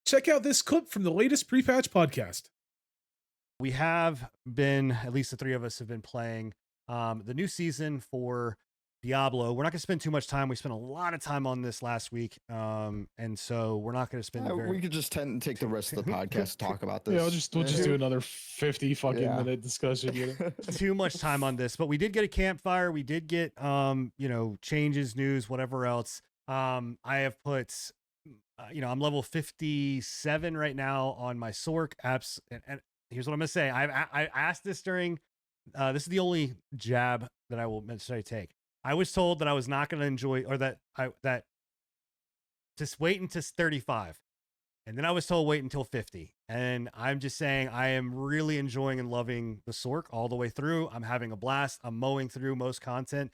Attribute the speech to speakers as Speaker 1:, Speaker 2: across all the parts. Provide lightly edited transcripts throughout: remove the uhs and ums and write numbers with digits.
Speaker 1: Check out this clip from the latest pre-patch podcast.
Speaker 2: We have been, at least the three of us have been playing the new season for Diablo. We're not going to spend too much time. We spent a lot of time on this last week. And so we're not going to spend
Speaker 3: we could just take the rest of the podcast to talk about this.
Speaker 1: Yeah, we'll just do another 50 fucking minute discussion. You know?
Speaker 2: Too much time on this, but we did get a campfire. We did get, changes, news, whatever else. I have put, I'm level 57 right now on my Sorc apps. And here's what I'm going to say. I asked this during, this is the only jab that I will necessarily take. I was told that I was not going to enjoy, or that just wait until 35. And then I was told wait until 50. And I'm just saying I am really enjoying and loving the Sorc all the way through. I'm having a blast. I'm mowing through most content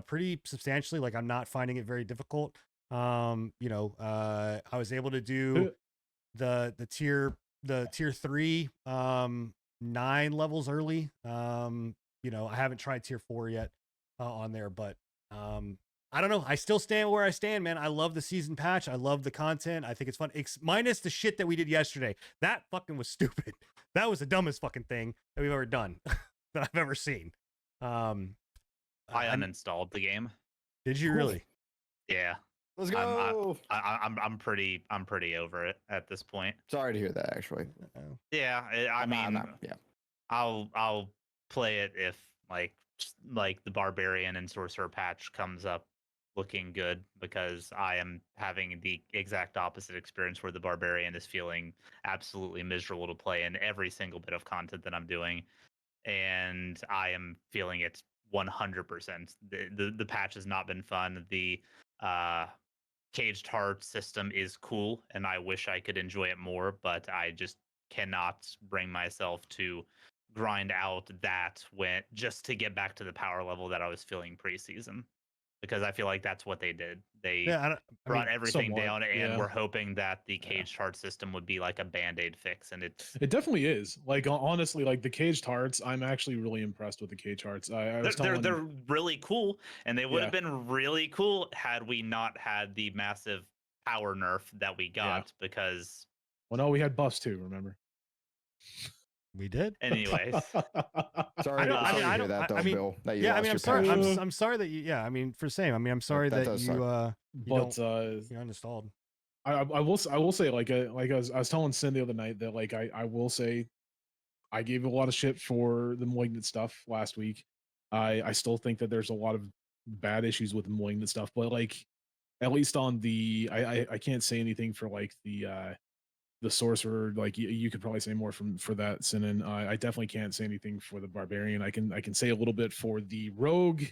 Speaker 2: pretty substantially. Like, I'm not finding it very difficult. I was able to do the tier 3 9 levels early. I haven't tried tier 4 yet on there, but I don't know. I still stand where I stand, man. I love the season patch. I love the content. I think it's fun. Minus the shit that we did yesterday. That fucking was stupid. That was the dumbest fucking thing that we've ever done that I've ever seen.
Speaker 4: I uninstalled the game.
Speaker 2: Did you really?
Speaker 4: Yeah.
Speaker 3: Let's go.
Speaker 4: I'm pretty over it at this point.
Speaker 3: Sorry to hear that, actually.
Speaker 4: Yeah, I'll play it if like the Barbarian and Sorcerer patch comes up looking good, because I am having the exact opposite experience where the Barbarian is feeling absolutely miserable to play in every single bit of content that I'm doing, and I am feeling it 100%. The patch has not been fun. The Caged Heart system is cool, and I wish I could enjoy it more, but I just cannot bring myself to grind out that just to get back to the power level that I was feeling preseason, because I feel like that's what they did. They brought everything down, and we're hoping that the Caged Heart system would be like a band-aid fix, and it
Speaker 1: definitely is. Like, honestly, like the Caged Hearts, I'm actually really impressed with the Caged Hearts.
Speaker 4: They're really cool, and they would have been really cool had we not had the massive power nerf that we got, because
Speaker 1: we had buffs too, remember?
Speaker 2: We did.
Speaker 4: Anyways,
Speaker 3: sorry to hear that, though, Bill. That you
Speaker 2: I'm sorry. I'm sorry that you. Yeah, I mean, for same. I mean, I'm sorry that you uninstalled.
Speaker 1: I will say, like I was telling Sin the other night that, like, I will say, I gave a lot of shit for the Malignant stuff last week. I still think that there's a lot of bad issues with the Malignant stuff, but like, at least on the, I can't say anything for like the sorcerer. Like, you could probably say more for that, Sinan. I definitely can't say anything for the Barbarian. I can say a little bit for the rogue.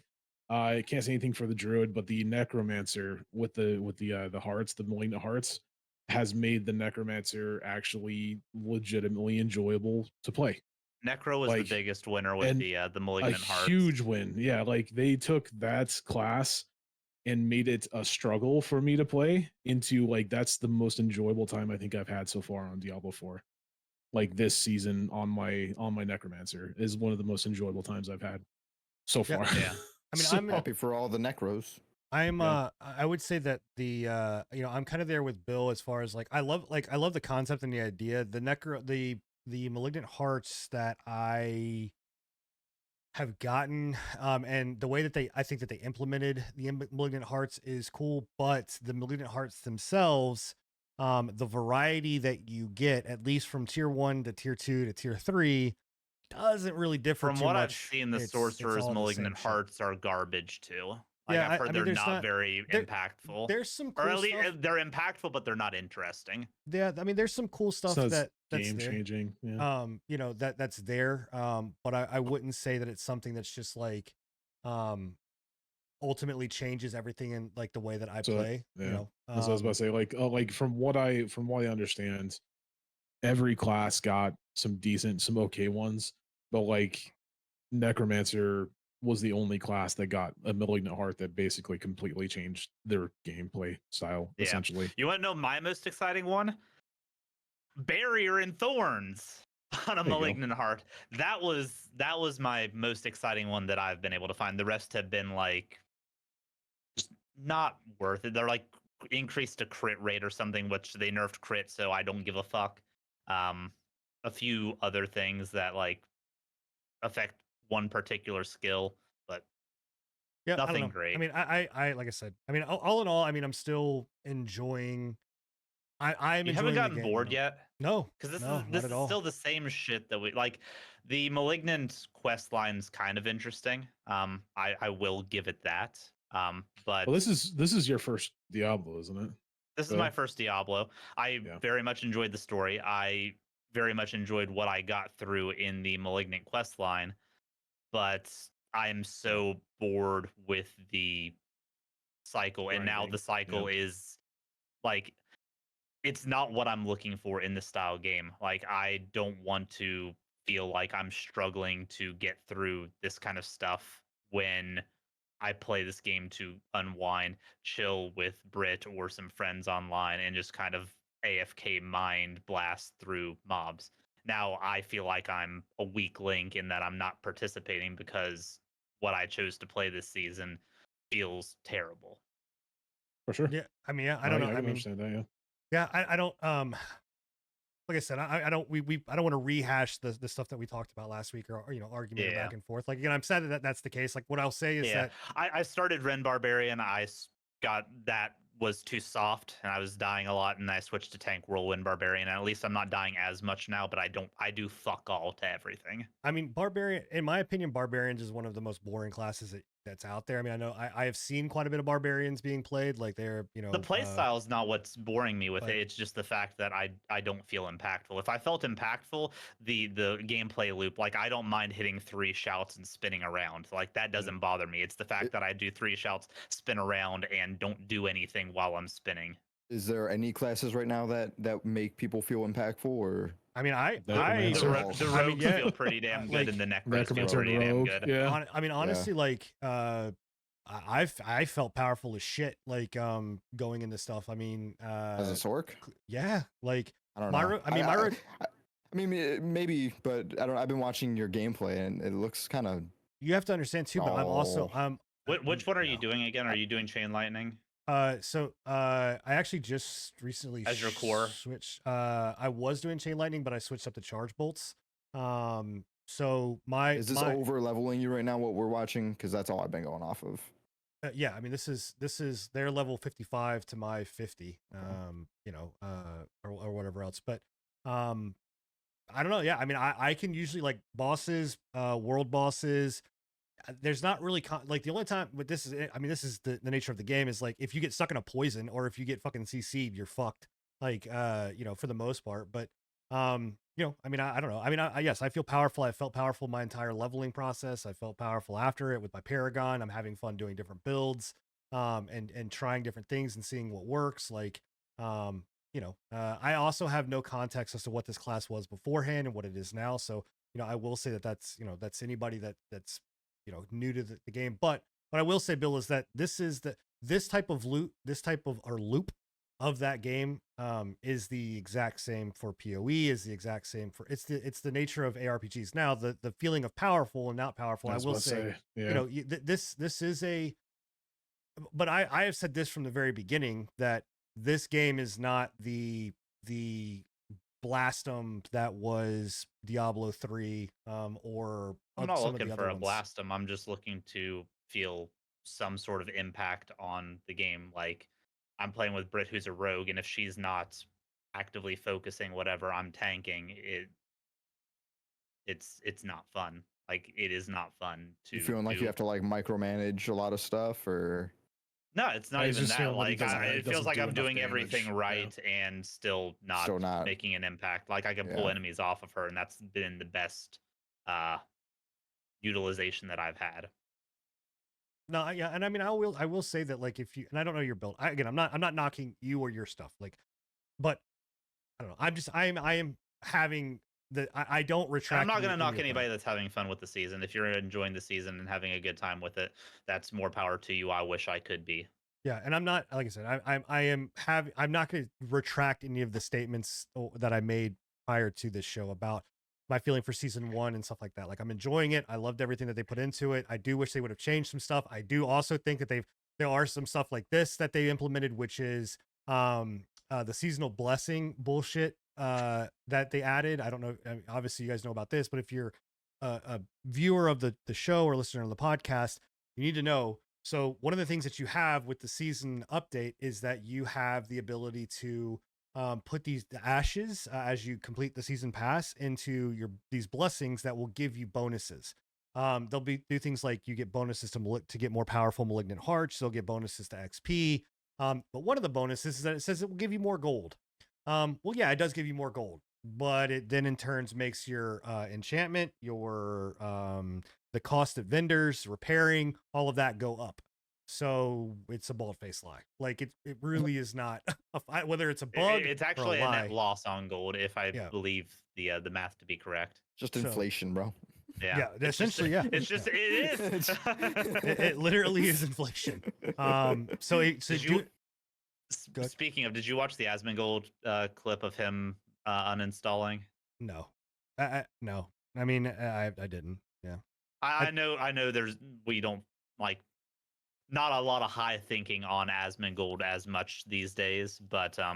Speaker 1: I can't say anything for the druid, but the necromancer with the hearts, the Malignant Hearts, has made the necromancer actually legitimately enjoyable to play.
Speaker 4: Necro was the biggest winner with the Malignant Hearts.
Speaker 1: A huge win. Yeah, like, they took that class and made it a struggle for me to play into, like, that's the most enjoyable time I think I've had so far on Diablo 4. Like, this season on my Necromancer is one of the most enjoyable times I've had so far.
Speaker 4: Yeah.
Speaker 3: I mean, I'm happy for all the necros.
Speaker 2: I would say that the I'm kind of there with Bill as far as, like, I love the concept and the idea. The Malignant Hearts that I have gotten, and the way that I think that they implemented the Malignant Hearts is cool, but the Malignant Hearts themselves, the variety that you get, at least from tier 1 to tier 2 to tier 3, doesn't really differ
Speaker 4: from
Speaker 2: too
Speaker 4: what
Speaker 2: much.
Speaker 4: I've seen. The sorcerer's Malignant Hearts are garbage too. Like, I've heard they're not very impactful.
Speaker 2: There's some cool
Speaker 4: or at least
Speaker 2: stuff.
Speaker 4: They're impactful, but they're not interesting.
Speaker 2: Yeah, I mean, there's some cool stuff that's
Speaker 1: game changing.
Speaker 2: Yeah. That's there. But I wouldn't say that it's something that's just like ultimately changes everything in, like, the way that I play.
Speaker 1: Yeah. That's what I was about to say. Like from what I understand, every class got some okay ones, but like Necromancer was the only class that got a Malignant Heart that basically completely changed their gameplay style, essentially.
Speaker 4: You want to know my most exciting one? Barrier and Thorns on a Malignant Heart. That was my most exciting one that I've been able to find. The rest have been, like, just not worth it. They're like increased a crit rate or something, which they nerfed crit, so I don't give a fuck. A few other things that like affect one particular skill, but
Speaker 2: Yeah, I don't
Speaker 4: nothing
Speaker 2: know.
Speaker 4: great.
Speaker 2: I mean, I like I said, I mean, all in all, I mean, I'm still enjoying. I'm
Speaker 4: You
Speaker 2: enjoying
Speaker 4: haven't
Speaker 2: the
Speaker 4: gotten
Speaker 2: game.
Speaker 4: bored yet?
Speaker 2: No,
Speaker 4: Because
Speaker 2: no,
Speaker 4: this
Speaker 2: not at
Speaker 4: is
Speaker 2: all.
Speaker 4: still the same shit that we like. The Malignant quest line's kind of interesting. I will give it that. But
Speaker 1: Well, this is your first Diablo, isn't it?
Speaker 4: this is
Speaker 1: Bill?
Speaker 4: my first Diablo. I
Speaker 1: Yeah.
Speaker 4: very much enjoyed the story. I very much enjoyed what I got through in the Malignant quest line, but I am so bored with the cycle, and now
Speaker 1: Grinding.
Speaker 4: the cycle is like it's not what I'm looking for in this style game. Like I don't want to feel like I'm struggling to get through this kind of stuff when I play this game to unwind, chill with Brit or some friends online, and just kind of AFK mind blast through mobs. Now I feel like I'm a weak link in that I'm not participating because what I chose to play this season feels terrible.
Speaker 1: For sure.
Speaker 2: Yeah, I mean, yeah, I don't know.
Speaker 1: I
Speaker 2: I
Speaker 1: can
Speaker 2: mean,
Speaker 1: understand that. Yeah.
Speaker 2: yeah, I don't. Like I said, I don't. I don't want to rehash the stuff that we talked about last week, or you know, argument
Speaker 4: Yeah.
Speaker 2: back and forth. Like again, I'm sad that that's the case. Like what I'll say is that
Speaker 4: I started Ren Barbarian. Got that was too soft, and I was dying a lot, and I switched to Tank Whirlwind Barbarian. And at least I'm not dying as much now, but I do fuck all to everything.
Speaker 2: I mean, Barbarian, in my opinion, Barbarians is one of the most boring classes that's out there. I mean, I know I have seen quite a bit of Barbarians being played. Like they're, you know,
Speaker 4: The play style is not what's boring me with
Speaker 2: but-
Speaker 4: it. It's just the fact that I don't feel impactful. If I felt impactful, the gameplay loop, like I don't mind hitting 3 shouts and spinning around. Like that doesn't bother me. It's the fact that I do 3 shouts, spin around, and don't do anything while I'm spinning.
Speaker 3: Is there any classes right now that make people feel impactful, or?
Speaker 2: I mean,
Speaker 1: Necromancer.
Speaker 4: The
Speaker 3: I
Speaker 4: rogues
Speaker 2: yeah,
Speaker 4: feel pretty damn good,
Speaker 2: like,
Speaker 4: and the necros feel
Speaker 1: Necromancer
Speaker 4: pretty damn
Speaker 1: Rogue.
Speaker 4: good.
Speaker 1: Yeah.
Speaker 2: I mean, honestly, like, I felt powerful as shit, like, going into stuff. I mean,
Speaker 3: As a Sork?
Speaker 2: yeah, like,
Speaker 3: I don't know.
Speaker 2: I
Speaker 3: mean, maybe, but I don't. I've been watching your gameplay, and it looks kind of.
Speaker 2: you have to understand too. But I'm also,
Speaker 4: Which one are you doing again? Are you doing Chain Lightning?
Speaker 2: So I actually just recently
Speaker 4: As your core?
Speaker 2: switched. I was doing Chain Lightning, but I switched up to Charge Bolts. So
Speaker 3: Is this over leveling you right now? What we're watching, because that's all I've been going off of.
Speaker 2: Yeah, I mean, this is their level 55 to my 50. You know, or whatever else. But I don't know. Yeah, I mean, I can usually like bosses, world bosses. There's not really like the only time, but this is I mean, this is the nature of the game is like if you get stuck in a poison or if you get fucking CC'd, you're fucked. Like you know, for the most part. But you know, I mean, I don't know. I mean, yes, I feel powerful. I felt powerful my entire leveling process. I felt powerful after it with my Paragon. I'm having fun doing different builds, and trying different things and seeing what works. Like, you know, I also have no context as to what this class was beforehand and what it is now. So, you know, I will say that that's, you know, that's anybody that's, you know, new to the game. But what I will say, Bill, is that this type of loot, this type of loop of that game is the exact same for PoE, is the exact same for it's the nature of ARPGs. Now the feeling of powerful and not powerful, I will say,
Speaker 1: yeah.
Speaker 2: you know, this is a, but I have said this from the very beginning that this game is not the Blastum that was Diablo 3 or
Speaker 4: I'm not
Speaker 2: some
Speaker 4: looking
Speaker 2: of the
Speaker 4: for
Speaker 2: other
Speaker 4: a
Speaker 2: ones.
Speaker 4: Blastum. I'm just looking to feel some sort of impact on the game. Like I'm playing with Brit, who's a rogue, and if she's not actively focusing whatever I'm tanking, it's not fun. Like it is not fun to.
Speaker 3: You feeling like you have to like micromanage a lot of stuff, or?
Speaker 4: No, it's not
Speaker 1: I was
Speaker 4: even
Speaker 1: just
Speaker 4: that.
Speaker 1: feeling like
Speaker 4: Like it feels
Speaker 1: doesn't
Speaker 4: like
Speaker 1: do
Speaker 4: I'm
Speaker 1: enough
Speaker 4: doing
Speaker 1: damage.
Speaker 4: everything
Speaker 1: Yeah.
Speaker 4: right and still not making an impact. Like I can pull enemies off of her, and that's been the best utilization that I've had.
Speaker 2: No, yeah, and I mean, I will say that like if you, and I don't know your build. Again, I'm not knocking you or your stuff. Like, but I don't know. I am having I don't retract.
Speaker 4: I'm not going to knock anybody that's having fun with the season. If you're enjoying the season and having a good time with it, that's more power to you. I wish I could be.
Speaker 2: Yeah, and I'm not, like I said, I'm not going to retract any of the statements that I made prior to this show about my feeling for season 1 and stuff like that. Like I'm enjoying it. I loved everything that they put into it. I do wish they would have changed some stuff. I do also think that there are some stuff like this that they implemented, which is the seasonal blessing bullshit that they added. I don't know. I mean, obviously, you guys know about this, but if you're a viewer of the show or listener of the podcast, you need to know. So one of the things that you have with the season update is that you have the ability to put the ashes as you complete the season pass into these blessings that will give you bonuses. They'll do things like you get bonuses to get more powerful malignant hearts. They'll get bonuses to XP. But one of the bonuses is that it says it will give you more gold. Well, yeah, it does give you more gold, but it then in turns makes your enchantment, your the cost of vendors, repairing, all of that go up. So it's a bald-faced lie. Like it really is not whether it's a bug.
Speaker 4: It's
Speaker 2: or a
Speaker 4: actually a
Speaker 2: lie.
Speaker 4: net loss on gold, if I
Speaker 2: Yeah.
Speaker 4: believe the math to be correct.
Speaker 3: Just
Speaker 2: So-
Speaker 3: inflation, bro.
Speaker 4: Yeah,
Speaker 2: Yeah, essentially, yeah.
Speaker 4: It's just it is.
Speaker 2: It literally is inflation. So
Speaker 4: Did you,
Speaker 2: Go ahead.
Speaker 4: speaking of, did you watch the Asmongold clip of him uninstalling?
Speaker 2: no, no. I mean, I didn't. Yeah.
Speaker 4: I know. We don't like not a lot of high thinking on Asmongold as much these days, but
Speaker 2: I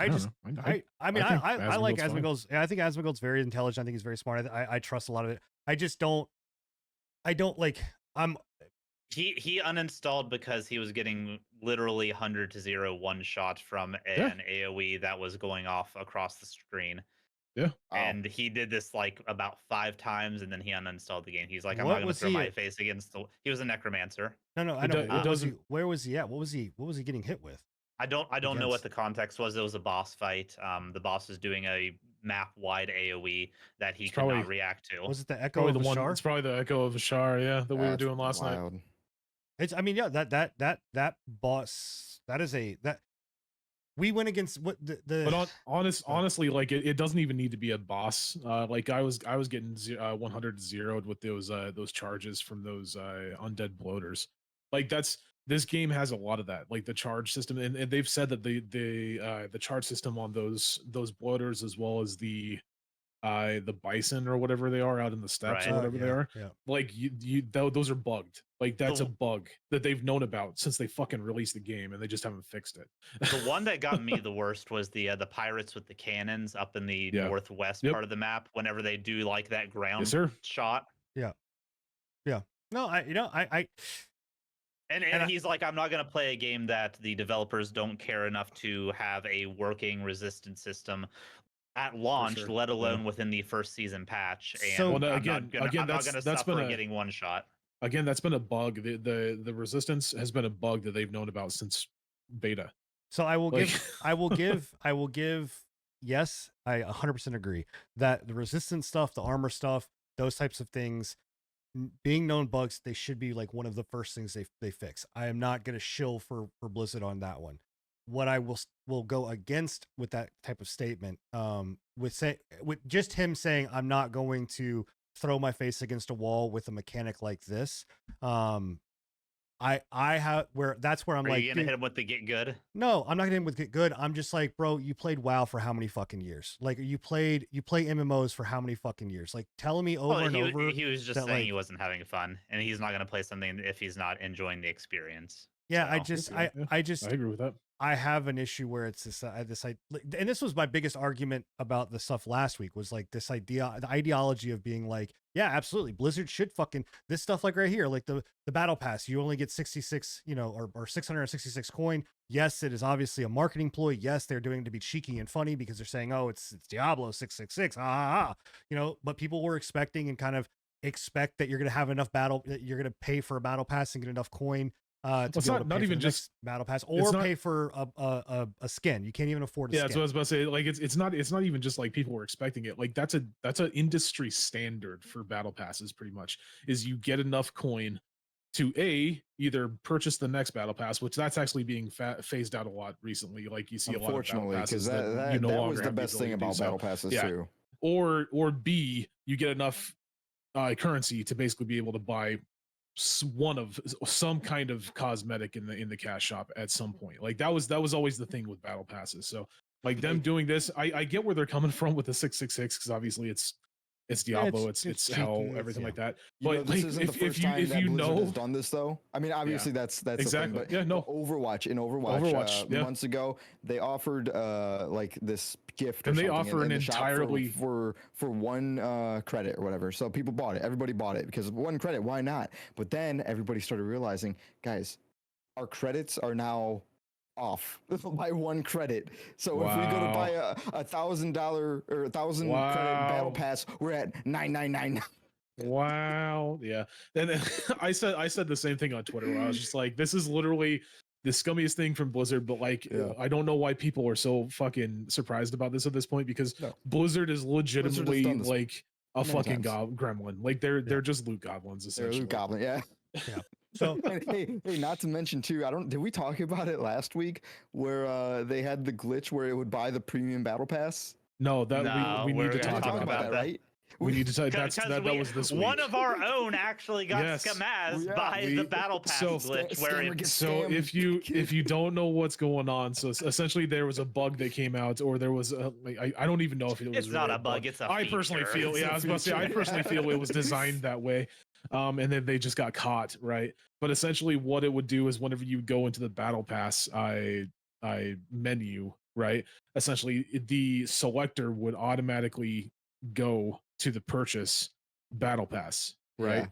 Speaker 1: don't
Speaker 2: just,
Speaker 1: know.
Speaker 2: I mean,
Speaker 1: think
Speaker 2: I like
Speaker 1: Asmongold's fine.
Speaker 2: Asmongold's. I think Asmongold's very intelligent. I think he's very smart. I trust a lot of it. I just don't. I don't like.
Speaker 4: he uninstalled because he was getting literally 100 to 0 one shot from
Speaker 1: Yeah.
Speaker 4: an AoE that was going off across the screen.
Speaker 1: Yeah.
Speaker 4: And he did this like about 5 times, and then he uninstalled the game. He's like, I'm
Speaker 2: What
Speaker 4: not going to
Speaker 2: was
Speaker 4: throw
Speaker 2: he
Speaker 4: my
Speaker 2: at?
Speaker 4: face against the. He was a necromancer.
Speaker 2: No. I
Speaker 1: It
Speaker 2: know.
Speaker 1: do- it
Speaker 2: What was he?
Speaker 1: doesn't-
Speaker 2: Where was he at? What was he getting hit with?
Speaker 4: I don't know
Speaker 2: Against.
Speaker 4: what the context was. It was a boss fight. The boss was doing a map wide AoE that he
Speaker 1: It's
Speaker 4: could not
Speaker 1: probably-
Speaker 4: react to.
Speaker 2: Was it the Echo
Speaker 1: Probably
Speaker 2: of
Speaker 1: the
Speaker 2: the
Speaker 1: one.
Speaker 2: Shard?
Speaker 1: It's probably the Echo of Ashar, yeah, that we were
Speaker 3: That's
Speaker 1: doing last night.
Speaker 3: wild.
Speaker 2: It's. I mean, yeah. That boss. That is that. We went against what the.
Speaker 1: But honestly, like it doesn't even need to be a boss. Like I was getting 100 zeroed with those charges from those undead bloaters. Like this game has a lot of that, like the charge system, and they've said that the charge system on those bloaters, as well as the bison or whatever they are out in the steppes
Speaker 4: Right.
Speaker 1: or whatever they are,
Speaker 2: Yeah.
Speaker 1: like those are bugged. Like that's a
Speaker 4: The-
Speaker 1: bug that they've known about since they fucking released the game, and they just haven't fixed it.
Speaker 4: The one that got me the worst was the pirates with the cannons up in the
Speaker 1: Yeah.
Speaker 4: northwest
Speaker 1: Yep.
Speaker 4: part of the map. Whenever they do like that ground
Speaker 1: Yes, sir.
Speaker 4: shot,
Speaker 2: No, I
Speaker 4: and
Speaker 2: And I-
Speaker 4: he's like, I'm not going to play a game that the developers don't care enough to have a working resistance system at launch,
Speaker 1: sure.
Speaker 4: let alone within the first season patch. And
Speaker 2: So-
Speaker 1: Well, no,
Speaker 4: I'm
Speaker 1: again,
Speaker 4: not gonna
Speaker 1: that's been
Speaker 4: suffer
Speaker 1: a
Speaker 4: getting one shot.
Speaker 1: again, that's been a bug. The resistance has been a bug that they've known about since beta.
Speaker 2: So I will
Speaker 1: Like-
Speaker 2: give, I will give, yes, I 100% agree that the resistance stuff, the armor stuff, those types of things, being known bugs, they should be like one of the first things they fix. I am not going to shill for Blizzard on that one. What I will go against with that type of statement, with just him saying, I'm not going to throw my face against a wall with a mechanic like this. I have that's where I'm
Speaker 4: Are
Speaker 2: like,
Speaker 4: you gonna
Speaker 2: dude,
Speaker 4: hit him with the get good?
Speaker 2: no, I'm not getting with get good. I'm just like, bro, you played WoW for how many fucking years? Like you play MMOs for how many fucking years? Like telling me over
Speaker 4: Well,
Speaker 2: and over.
Speaker 4: he was just
Speaker 2: that,
Speaker 4: saying
Speaker 2: like-
Speaker 4: he wasn't having fun, and he's not gonna play something if he's not enjoying the experience.
Speaker 2: Yeah, I
Speaker 4: So-
Speaker 2: just
Speaker 1: Okay, yeah,
Speaker 2: I just
Speaker 1: I agree with that.
Speaker 2: I have an issue where it's this and this was my biggest argument about the stuff last week was like this idea, the ideology of being like, yeah, absolutely, Blizzard should fucking this stuff like right here, like the battle pass, you only get 66, or 666 coin. Yes, it is obviously a marketing ploy. Yes, they're doing it to be cheeky and funny because they're saying, oh, it's Diablo 666, but people were expecting and kind of expect that you're gonna have enough that you're gonna pay for a battle pass and get enough coin. To
Speaker 1: it's
Speaker 2: be able
Speaker 1: not-
Speaker 2: to
Speaker 1: not
Speaker 2: pay for
Speaker 1: even
Speaker 2: the
Speaker 1: just-
Speaker 2: next battle pass
Speaker 1: it's
Speaker 2: or
Speaker 1: not-
Speaker 2: pay for a skin. You can't even afford a
Speaker 1: Yeah, that's
Speaker 2: skin.
Speaker 1: what I was about to say. Like it's not even just like people were expecting it. Like that's an industry standard for battle passes. Pretty much is you get enough coin to either purchase the next battle pass, which that's actually being phased out a lot recently. Like you see a lot of battle
Speaker 3: Unfortunately,
Speaker 1: passes
Speaker 3: because
Speaker 1: that,
Speaker 3: that
Speaker 1: you no
Speaker 3: that
Speaker 1: longer
Speaker 3: was the
Speaker 1: have
Speaker 3: best thing
Speaker 1: ability to do
Speaker 3: about
Speaker 1: so.
Speaker 3: battle passes
Speaker 1: Yeah.
Speaker 3: too.
Speaker 1: Or B, you get enough currency to basically be able to buy one of some kind of cosmetic in the cash shop at some point. Like that was always the thing with battle passes. So like them doing this, I get where they're coming from with the 666 because obviously it's it's Diablo,
Speaker 2: it's
Speaker 1: it's
Speaker 2: cheeky,
Speaker 1: hell,
Speaker 2: it's-
Speaker 1: everything
Speaker 2: yeah.
Speaker 1: like that.
Speaker 3: You know,
Speaker 1: But
Speaker 3: this
Speaker 1: like,
Speaker 3: isn't the first
Speaker 1: if
Speaker 3: time
Speaker 1: you
Speaker 3: that Blizzard
Speaker 1: know,
Speaker 3: has done this, though. I mean, obviously that's
Speaker 1: exactly.
Speaker 3: a thing, but
Speaker 1: Yeah, no.
Speaker 3: Overwatch
Speaker 1: yeah.
Speaker 3: months ago, they offered like this gift, or
Speaker 1: And they
Speaker 3: something
Speaker 1: offer
Speaker 3: in
Speaker 1: an
Speaker 3: the shop
Speaker 1: entirely
Speaker 3: for one credit or whatever. So people bought it. Everybody bought it because one credit. Why not? But then everybody started realizing, guys, our credits are now off by one credit. So if we go to buy
Speaker 1: Wow.
Speaker 3: a $1,000 or 1,000 credit battle
Speaker 1: Wow.
Speaker 3: pass, we're at 999.
Speaker 1: Wow. Yeah. And then I said the same thing on Twitter where I was just like, this is literally the scummiest thing from Blizzard, but like
Speaker 3: Yeah.
Speaker 1: I don't know why people are so fucking surprised about this at this point, because
Speaker 3: No.
Speaker 1: Blizzard is legitimately
Speaker 3: done this
Speaker 1: like a
Speaker 3: many
Speaker 1: fucking
Speaker 3: times.
Speaker 1: gremlin. Like they're just loot goblins
Speaker 3: They're
Speaker 1: essentially.
Speaker 3: Luke Goblin, yeah.
Speaker 2: Yeah. So
Speaker 3: And hey, not to mention too, did we talk about it last week where they had the glitch where it would buy the premium battle pass?
Speaker 1: No, that
Speaker 4: No,
Speaker 1: we need
Speaker 4: we're
Speaker 1: to
Speaker 4: gonna
Speaker 1: talk
Speaker 4: talk
Speaker 1: about that.
Speaker 4: that.
Speaker 3: right?
Speaker 1: We need to talk.
Speaker 4: Because
Speaker 1: That was this week.
Speaker 4: one of our own actually got
Speaker 1: Yes.
Speaker 4: scammazed
Speaker 3: Yeah.
Speaker 4: by the battle pass
Speaker 1: so-
Speaker 4: glitch where
Speaker 3: Scammer
Speaker 4: it
Speaker 3: gets
Speaker 1: So
Speaker 3: scammed.
Speaker 1: if you don't know what's going on, so essentially there was a bug that came out, or there was a, like, I don't even know if it was
Speaker 4: it's not
Speaker 1: really
Speaker 4: a bug, it's a
Speaker 1: I personally
Speaker 4: feature.
Speaker 1: feel,
Speaker 3: It's
Speaker 1: yeah,
Speaker 3: a
Speaker 1: I was about to say, I
Speaker 3: feature.
Speaker 1: personally feel it was designed that way. And then they just got caught, right? But essentially what it would do is whenever you go into the battle pass I menu, right? Essentially the selector would automatically go to the purchase battle pass, right?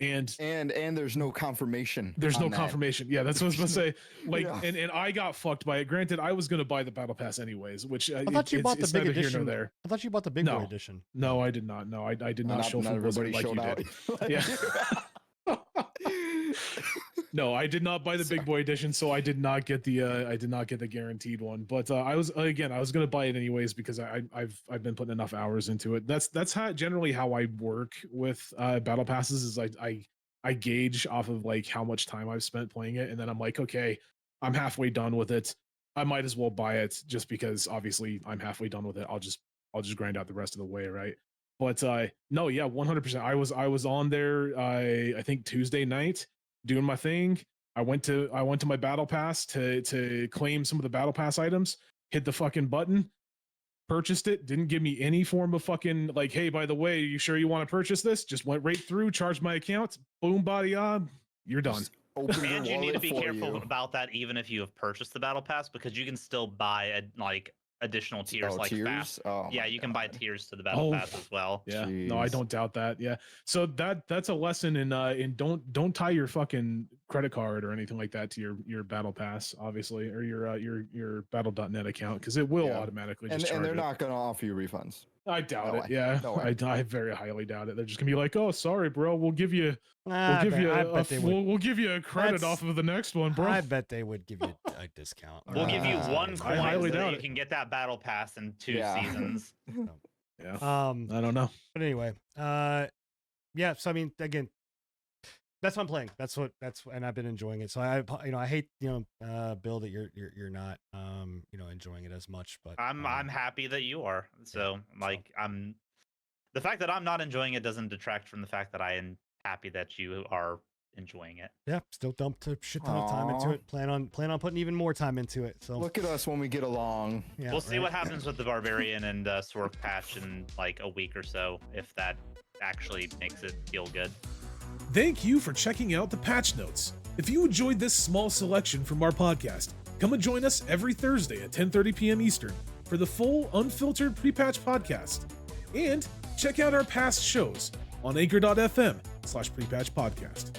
Speaker 1: And
Speaker 3: And there's no confirmation.
Speaker 1: there's
Speaker 3: on
Speaker 1: no
Speaker 3: that.
Speaker 1: confirmation. Yeah, that's what I was gonna say. Like,
Speaker 3: Yeah.
Speaker 1: and I got fucked by it. Granted, I was gonna buy the battle pass anyways, which
Speaker 2: I thought you bought the
Speaker 1: it's
Speaker 2: big
Speaker 1: neither here nor
Speaker 2: edition.
Speaker 1: there.
Speaker 2: I thought you bought the big boy
Speaker 1: No.
Speaker 2: edition.
Speaker 1: No, I did not. No, I did not show
Speaker 3: Not
Speaker 1: for Blizzard
Speaker 3: everybody
Speaker 1: like you
Speaker 3: showed
Speaker 1: did.
Speaker 3: out.
Speaker 1: No, I did not buy the big boy edition, so I did not get the guaranteed one. But I was gonna buy it anyways because I've been putting enough hours into it. That's generally how I work with battle passes. Is I gauge off of like how much time I've spent playing it, and then I'm like, okay, I'm halfway done with it. I might as well buy it just because obviously I'm halfway done with it. I'll just grind out the rest of the way, right? But no, yeah, 100%. I was on there I think Tuesday night doing my thing. I went to my battle pass to claim some of the battle pass items, hit the fucking button, purchased it, didn't give me any form of fucking like, hey, by the way, you sure you want to purchase this? Just went right through, charged my account, boom, body on, you're done.
Speaker 3: Just open your
Speaker 4: And you need to
Speaker 3: wallet
Speaker 4: be
Speaker 3: for
Speaker 4: careful
Speaker 3: you.
Speaker 4: about that even if you have purchased the battle pass, because you can still buy like additional tiers like
Speaker 3: tiers?
Speaker 4: fast.
Speaker 3: Oh
Speaker 4: Yeah,
Speaker 3: my
Speaker 4: you can buy
Speaker 3: God.
Speaker 4: tiers to the battle
Speaker 1: Oh.
Speaker 4: pass as well.
Speaker 1: Yeah, no, I
Speaker 3: Jeez.
Speaker 1: don't doubt that. Yeah, so that's a lesson in don't tie your fucking credit card or anything like that to your battle pass, obviously, or your battle.net account, because it will
Speaker 3: Yeah.
Speaker 1: automatically
Speaker 3: And
Speaker 1: just charge
Speaker 3: they're
Speaker 1: it.
Speaker 3: not going to offer you refunds.
Speaker 1: I doubt
Speaker 3: No
Speaker 1: it.
Speaker 3: way.
Speaker 1: Yeah,
Speaker 3: No way.
Speaker 1: I very highly doubt it. They're just gonna be like, oh, sorry, bro, we'll give you
Speaker 2: I bet they would.
Speaker 1: we'll give you a credit
Speaker 2: That's-
Speaker 1: off of the next one, bro.
Speaker 2: I bet they would give you a discount.
Speaker 4: We'll give you one
Speaker 3: I
Speaker 4: coin
Speaker 1: highly
Speaker 4: so
Speaker 1: doubt
Speaker 4: that you
Speaker 1: it.
Speaker 4: can get that battle pass in 2
Speaker 3: Yeah.
Speaker 4: seasons.
Speaker 1: Yeah,
Speaker 2: Um,
Speaker 1: I don't know.
Speaker 2: but anyway, yeah. So I mean, again, that's what I'm playing. And I've been enjoying it. So I hate Bill that you're not enjoying it as much. But
Speaker 4: I'm happy that you are. So like the fact that I'm not enjoying it doesn't detract from the fact that I am happy that you are enjoying it.
Speaker 2: yeah, still dumped a shit ton of time into
Speaker 3: Aw.
Speaker 2: it. Plan on putting even more time into it. So
Speaker 3: Look at us when we get along.
Speaker 2: yeah,
Speaker 4: We'll see
Speaker 2: right?
Speaker 4: what happens with the Barbarian and Sork patch in like a week or so, if that actually makes it feel good.
Speaker 1: Thank you for checking out the patch notes. If you enjoyed this small selection from our podcast, come and join us every Thursday at 10:30 p.m. Eastern for the full unfiltered pre-patch podcast. And check out our past shows on anchor.fm/prepatch podcast.